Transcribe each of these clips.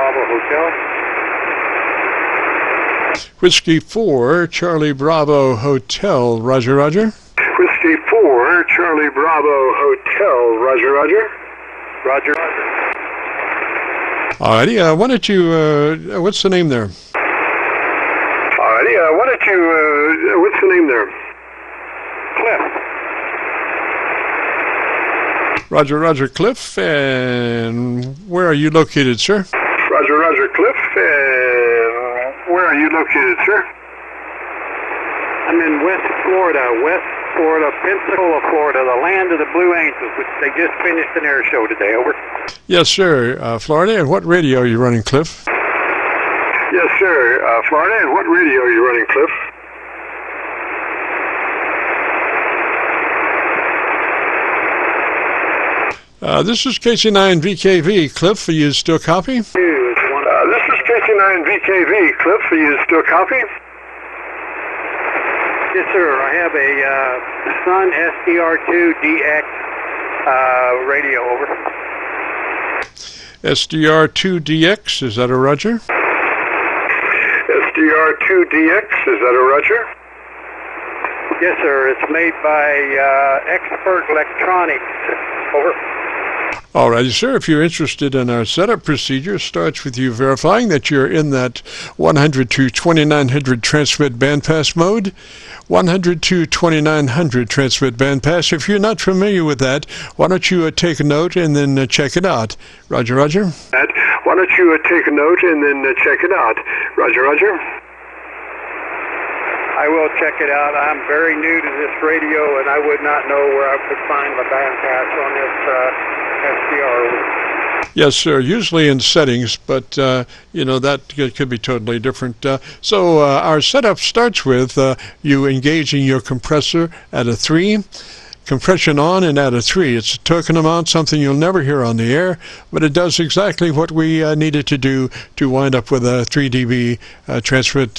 Bravo Hotel. Whiskey 4, Charlie Bravo Hotel, roger, roger. Whiskey 4, Charlie Bravo Hotel, roger, roger. Roger. Alrighty, why don't you, what's the name there? Alrighty, what's the name there? Cliff. Roger, roger, Cliff, and where are you located, sir? Roger, roger, Cliff, and where are you located, sir? I'm in West Florida, Pensacola, Florida, the land of the Blue Angels, which they just finished an air show today, over. Yes, sir, Florida, and what radio are you running, Cliff? Yes, sir, Florida, and what radio are you running, Cliff? This is KC9VKV, Cliff, are you still copy? This is KC9VKV, Cliff, are you still copy? Yes, sir, I have a Sun SDR2DX radio, over. SDR2DX, is that a roger? SDR2DX, is that a roger? Yes, sir, it's made by Expert Electronics, over. All righty, sir. If you're interested in our setup procedure, starts with you verifying that you're in that 100 to 2900 transmit bandpass mode. 100 to 2900 transmit bandpass. If you're not familiar with that, why don't you take a note and then check it out. Roger, roger. Why don't you take a note and then check it out. Roger, roger. I will check it out. I'm very new to this radio, and I would not know where I could find my bandpass on this SDR. Yes, sir. Usually in settings, but that could be totally different. So our setup starts with you engaging your compressor at a 3. Compression on and at a 3. It's a token amount, something you'll never hear on the air, but it does exactly what we needed to do to wind up with a 3 dB transmit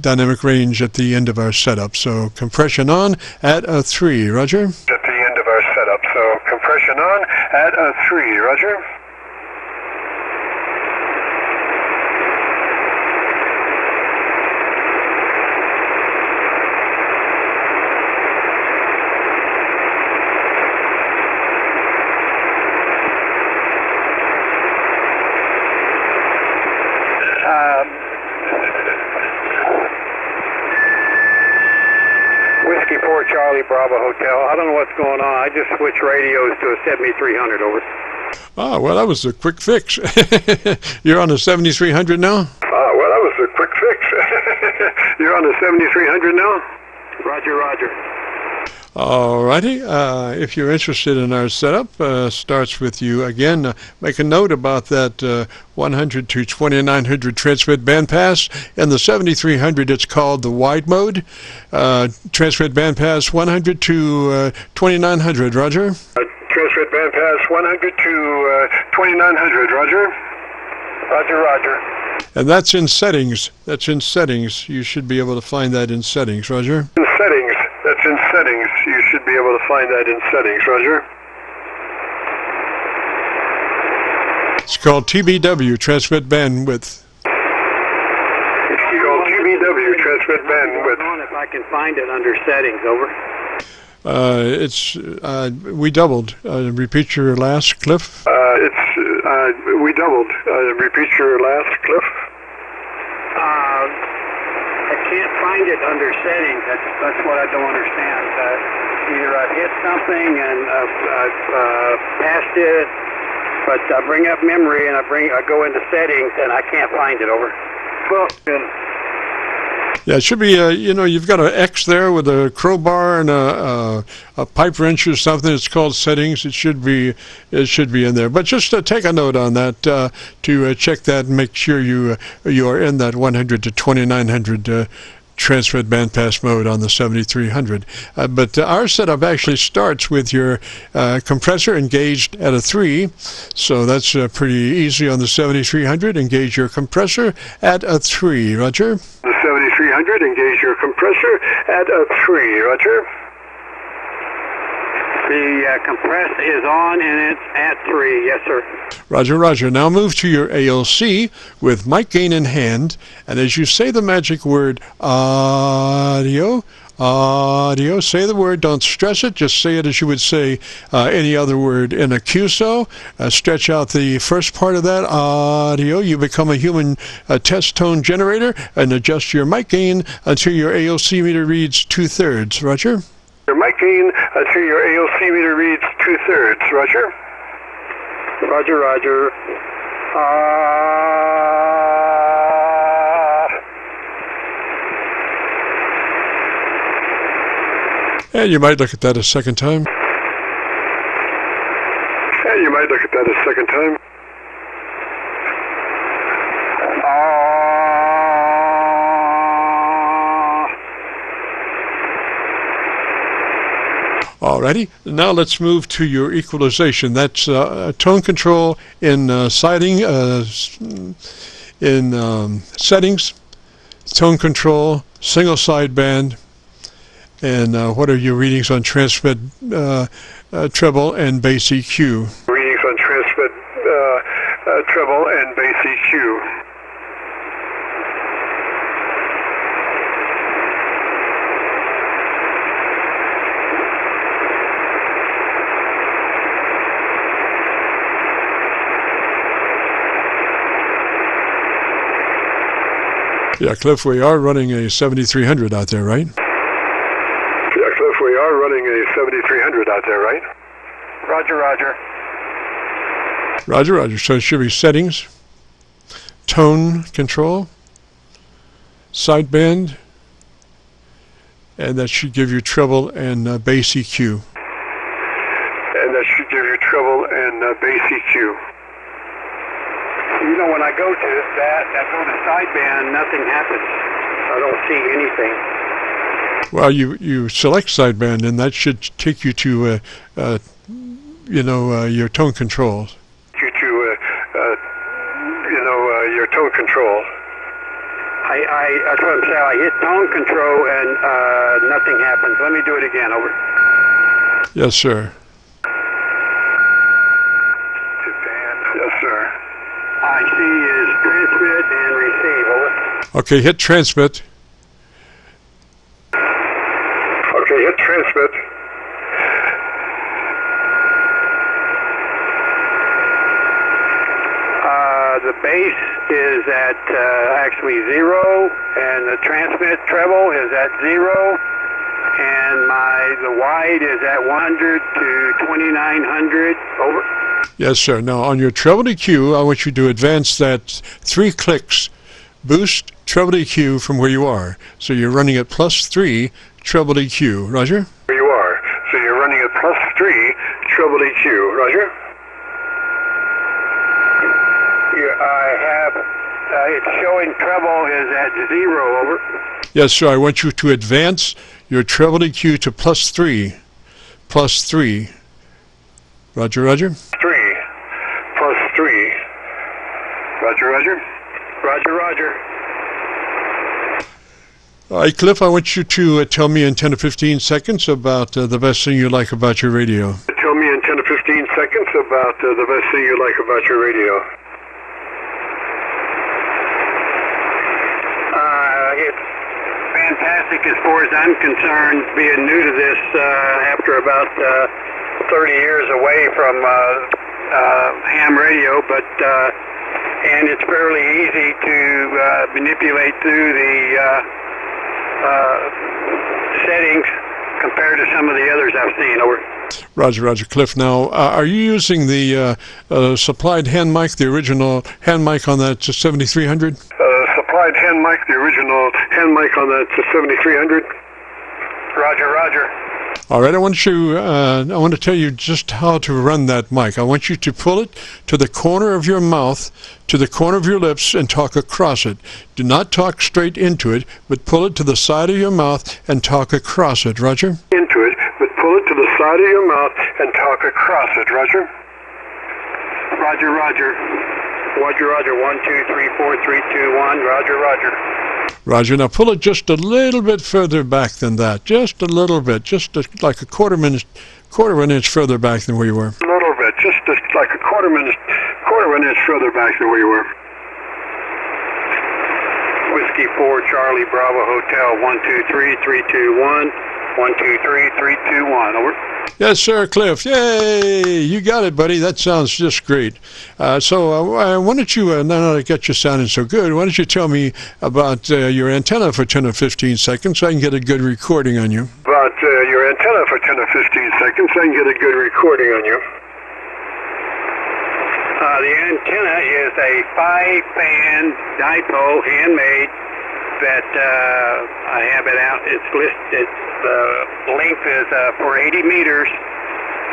dynamic range at the end of our setup. So compression on at a 3, roger. At the end of our setup, so compression on at a 3, roger. Whiskey 4 Charlie Bravo Hotel. I don't know what's going on. I just switched radios to a 7300, over. Ah, well, that was a quick fix. You're on a 7300 now? Ah, well, that was a quick fix. You're on a 7300 now? Roger, roger. All righty. If you're interested in our setup, starts with you again. Make a note about that 100 to 2900 transmit bandpass. In the 7300, it's called the wide mode. Transmit bandpass 100 to 2900. Roger. Transmit bandpass 100 to 2900. Roger. Roger, roger. And that's in settings. That's in settings. You should be able to find that in settings. Roger. In settings. That's in settings. You should be able to find that in settings, roger. It's called TBW, transmit bandwidth. It's called TBW, transmit bandwidth. If I can find it under settings, over. We doubled. Repeat your last, Cliff. We doubled. Repeat your last, Cliff. I can't find it under settings. That's what I don't understand. Either I've hit something and I've passed it, but I bring up memory and I go into settings and I can't find it, over. Well, yeah, it should be. You've got an X there with a crowbar and a pipe wrench or something. It's called settings. It should be in there. But just take a note on that to check that and make sure you are in that 100 to 2900 transmit bandpass mode on the 7300. But our setup actually starts with your compressor engaged at a 3. So that's pretty easy on the 7300. Engage your compressor at a 3. Roger. The 7300, engage your compressor at a 3. Roger. The compress is on and it's at 3. Yes, sir. Roger, roger. Now move to your ALC with mic gain in hand, and as you say the magic word audio, audio, say the word, don't stress it, just say it as you would say any other word in a QSO. Stretch out the first part of that, audio. You become a human test tone generator and adjust your mic gain until your ALC meter reads 2/3. Roger? Your mic gain until your ALC meter reads 2/3. Roger? Roger, roger. And you might look at that a second time. And you might look at that a second time. Alrighty, now let's move to your equalization. That's tone control in settings, tone control, single sideband, and what are your readings on transmit, treble, and bass EQ? Readings on transmit, treble, and bass EQ. Yeah, Cliff, we are running a 7300 out there, right? Yeah, Cliff, we are running a 7300 out there, right? Roger, roger. Roger, roger. So it should be settings, tone control, sideband, and that should give you treble and bass EQ. And that should give you treble and bass EQ. You know, when I go to that, I go to sideband, nothing happens. I don't see anything. Well, you select sideband, and that should take you to, your tone control. Your tone control. That's what I'm saying. I hit tone control and nothing happens. Let me do it again. Over. Yes, sir. Yes, sir. I see is transmit and receive. Over. Okay, hit transmit. Okay, hit transmit. The bass is at actually 0, and the transmit treble is at 0, and the wide is at 100 to 2900. Over. Yes, sir. Now, on your treble EQ, I want you to advance that 3 clicks, boost treble EQ from where you are. So you're running at +3 treble EQ. Roger? Where you are. So you're running at +3 treble EQ. Roger? It's showing treble is at 0. Over. Yes, sir. I want you to advance your treble EQ to +3. +3. Roger, roger. 3 +3. Roger, roger. Roger, roger. All right, Cliff, I want you to tell me in 10 to 15 seconds about the best thing you like about your radio. Tell me in 10 to 15 seconds about the best thing you like about your radio. It's fantastic as far as I'm concerned, being new to this after about 30 years away from ham radio, but and it's fairly easy to manipulate through the settings compared to some of the others I've seen. Over. Roger, roger. Cliff, now, are you using the supplied hand mic, the original hand mic on that 7300? Supplied hand mic, the original hand mic on that 7300. Roger, roger. All right, I want to tell you just how to run that mic. I want you to pull it to the corner of your mouth, to the corner of your lips, and talk across it. Do not talk straight into it, but pull it to the side of your mouth and talk across it. Roger? Into it, but pull it to the side of your mouth and talk across it. Roger? Roger, roger. Roger, roger. 1, 2, 3, 4, 3, 2, 1. Roger, roger. Roger. Now pull it just a little bit further back than that. Just a little bit. Just like a quarter quarter of an inch further back than where you were. A little bit, just like a quarter of an inch further back than where you were. Whiskey 4 Charlie Bravo Hotel 123-321 123-321. Over. Yes, sir, Cliff. Yay! You got it, buddy. That sounds just great. So why don't you, now that I got you sounding so good, why don't you tell me about your antenna for 10 or 15 seconds so I can get a good recording on you? About your antenna for 10 or 15 seconds so I can get a good recording on you. The antenna is a 5-band dipole, handmade, that I have it out. It's listed. The length is for 80 meters,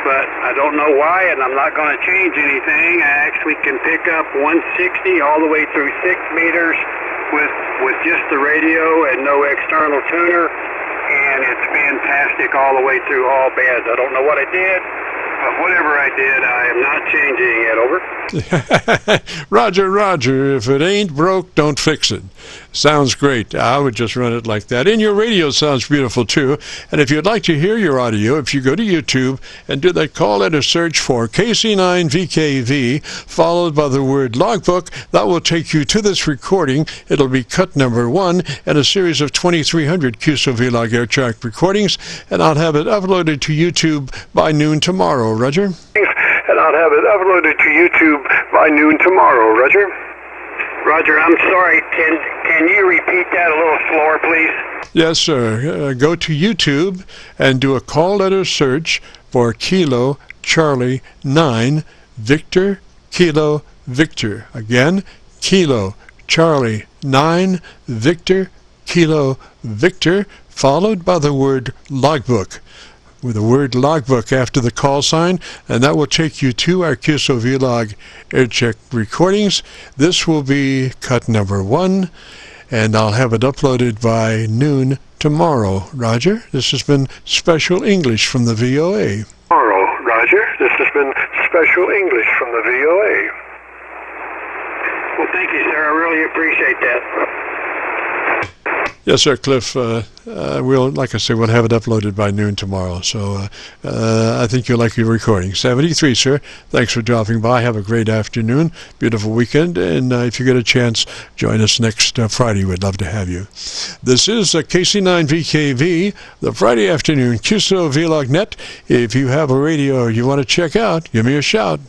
but I don't know why, and I'm not going to change anything. I actually can pick up 160 all the way through 6 meters with just the radio and no external tuner, and it's fantastic all the way through all bands. I don't know what I did, but whatever I did, I am not changing it. Over. Roger, Roger. If it ain't broke, don't fix it. Sounds great. I would just run it like that. And your radio sounds beautiful, too. And if you'd like to hear your audio, if you go to YouTube and do that call letter search for KC9VKV, followed by the word logbook, that will take you to this recording. It'll be cut number 1 in a series of 2,300 Qso-Vlog air track recordings, and I'll have it uploaded to YouTube by noon tomorrow. Roger? And I'll have it uploaded to YouTube by noon tomorrow. Roger? Roger, I'm sorry. Can you repeat that a little slower, please? Yes, sir. Go to YouTube and do a call letter search for Kilo Charlie 9 Victor Kilo Victor. Again, Kilo Charlie 9 Victor Kilo Victor, followed by the word logbook, with the word logbook after the call sign, and that will take you to our Qso-Vlog aircheck recordings. This will be cut number 1, and I'll have it uploaded by noon tomorrow. Roger, this has been Special English from the VOA. Tomorrow, Roger. This has been Special English from the VOA. Well, thank you, sir. I really appreciate that. Yes, sir, Cliff. We'll, like I say, we'll have it uploaded by noon tomorrow. So I think you'll like your recording. 73, sir. Thanks for dropping by. Have a great afternoon, beautiful weekend, and if you get a chance, join us next Friday. We'd love to have you. This is KC9VKV, the Friday afternoon Qso-Vlog Net. If you have a radio you want to check out, give me a shout.